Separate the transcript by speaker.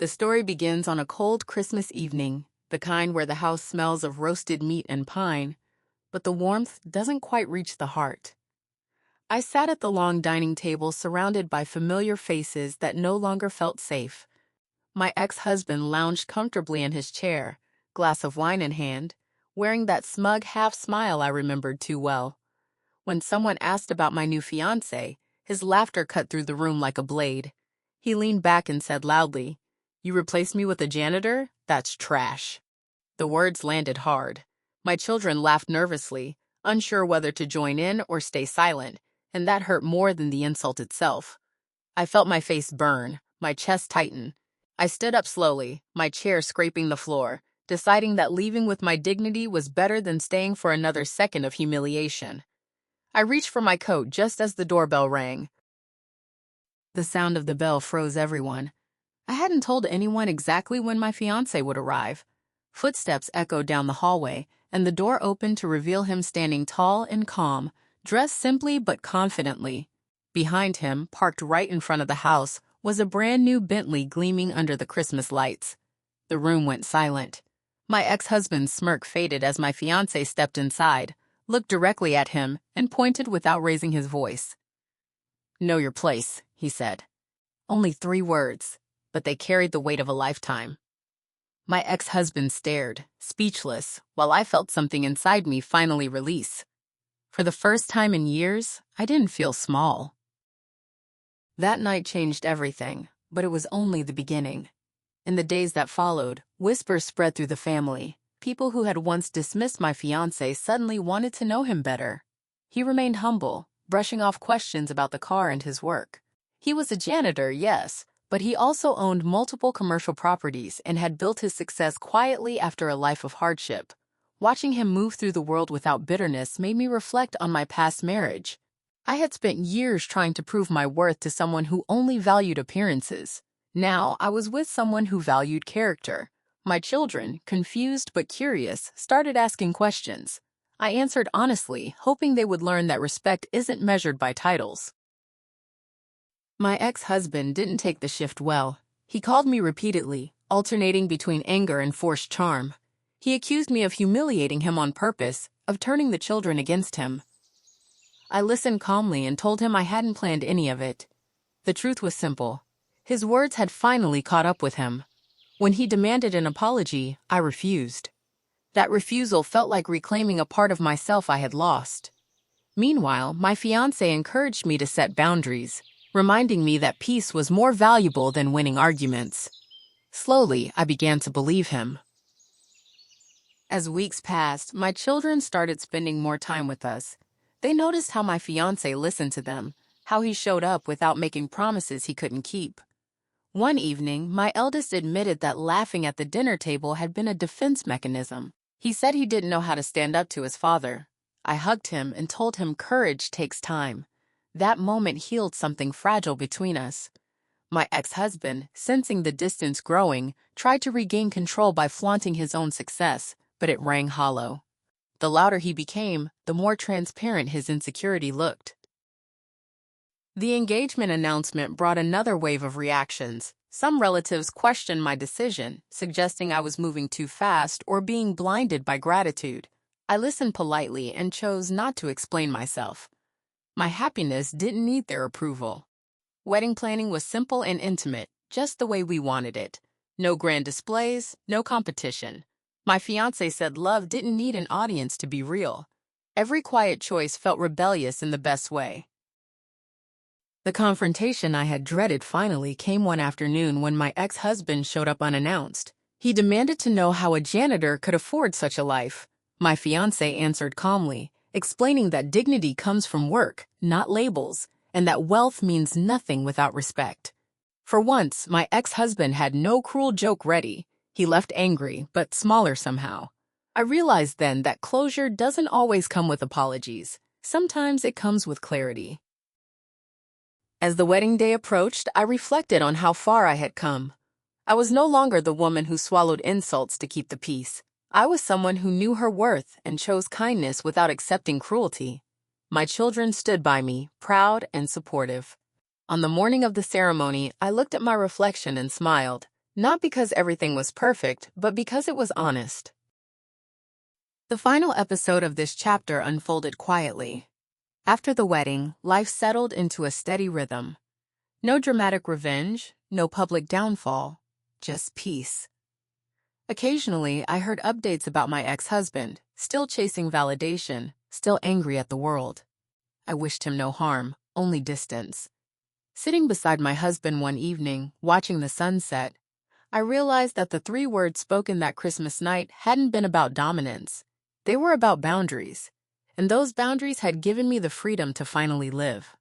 Speaker 1: The story begins on a cold Christmas evening, the kind where the house smells of roasted meat and pine, but the warmth doesn't quite reach the heart. I sat at the long dining table surrounded by familiar faces that no longer felt safe. My ex-husband lounged comfortably in his chair, glass of wine in hand, wearing that smug half-smile I remembered too well. When someone asked about my new fiancé, his laughter cut through the room like a blade. He leaned back and said loudly, "You replaced me with a janitor? That's trash." The words landed hard. My children laughed nervously, unsure whether to join in or stay silent, and that hurt more than the insult itself. I felt my face burn, my chest tighten. I stood up slowly, my chair scraping the floor, deciding that leaving with my dignity was better than staying for another second of humiliation. I reached for my coat just as the doorbell rang. The sound of the bell froze everyone. I hadn't told anyone exactly when my fiancé would arrive. Footsteps echoed down the hallway, and the door opened to reveal him standing tall and calm, dressed simply but confidently. Behind him, parked right in front of the house, was a brand-new Bentley gleaming under the Christmas lights. The room went silent. My ex-husband's smirk faded as my fiancé stepped inside, looked directly at him, and pointed without raising his voice. "Know your place," he said. Only 3 words, but they carried the weight of a lifetime. My ex-husband stared, speechless, while I felt something inside me finally release. For the first time in years, I didn't feel small. That night changed everything, but it was only the beginning. In the days that followed, whispers spread through the family. People who had once dismissed my fiancé suddenly wanted to know him better. He remained humble, brushing off questions about the car and his work. He was a janitor, yes, but he also owned multiple commercial properties and had built his success quietly after a life of hardship. Watching him move through the world without bitterness made me reflect on my past marriage. I had spent years trying to prove my worth to someone who only valued appearances. Now I was with someone who valued character. My children, confused but curious, started asking questions. I answered honestly, hoping they would learn that respect isn't measured by titles. My ex-husband didn't take the shift well. He called me repeatedly, alternating between anger and forced charm. He accused me of humiliating him on purpose, of turning the children against him. I listened calmly and told him I hadn't planned any of it. The truth was simple. His words had finally caught up with him. When he demanded an apology, I refused. That refusal felt like reclaiming a part of myself I had lost. Meanwhile, my fiancé encouraged me to set boundaries, reminding me that peace was more valuable than winning arguments. Slowly, I began to believe him. As weeks passed, my children started spending more time with us. They noticed how my fiancé listened to them, how he showed up without making promises he couldn't keep. One evening, my eldest admitted that laughing at the dinner table had been a defense mechanism. He said he didn't know how to stand up to his father. I hugged him and told him courage takes time. That moment healed something fragile between us. My ex-husband, sensing the distance growing, tried to regain control by flaunting his own success, but it rang hollow. The louder he became, the more transparent his insecurity looked. The engagement announcement brought another wave of reactions. Some relatives questioned my decision, suggesting I was moving too fast or being blinded by gratitude. I listened politely and chose not to explain myself. My happiness didn't need their approval. Wedding planning was simple and intimate, just the way we wanted it. No grand displays, no competition. My fiancé said love didn't need an audience to be real. Every quiet choice felt rebellious in the best way. The confrontation I had dreaded finally came one afternoon when my ex-husband showed up unannounced. He demanded to know how a janitor could afford such a life. My fiancé answered calmly, explaining that dignity comes from work, not labels, and that wealth means nothing without respect. For once, my ex-husband had no cruel joke ready. He left angry, but smaller somehow. I realized then that closure doesn't always come with apologies. Sometimes it comes with clarity. As the wedding day approached, I reflected on how far I had come. I was no longer the woman who swallowed insults to keep the peace. I was someone who knew her worth and chose kindness without accepting cruelty. My children stood by me, proud and supportive. On the morning of the ceremony, I looked at my reflection and smiled. Not because everything was perfect, but because it was honest. The final episode of this chapter unfolded quietly. After the wedding, life settled into a steady rhythm. No dramatic revenge, no public downfall, just peace. Occasionally, I heard updates about my ex-husband, still chasing validation, still angry at the world. I wished him no harm, only distance. Sitting beside my husband one evening, watching the sunset, I realized that the 3 words spoken that Christmas night hadn't been about dominance. They were about boundaries, and those boundaries had given me the freedom to finally live.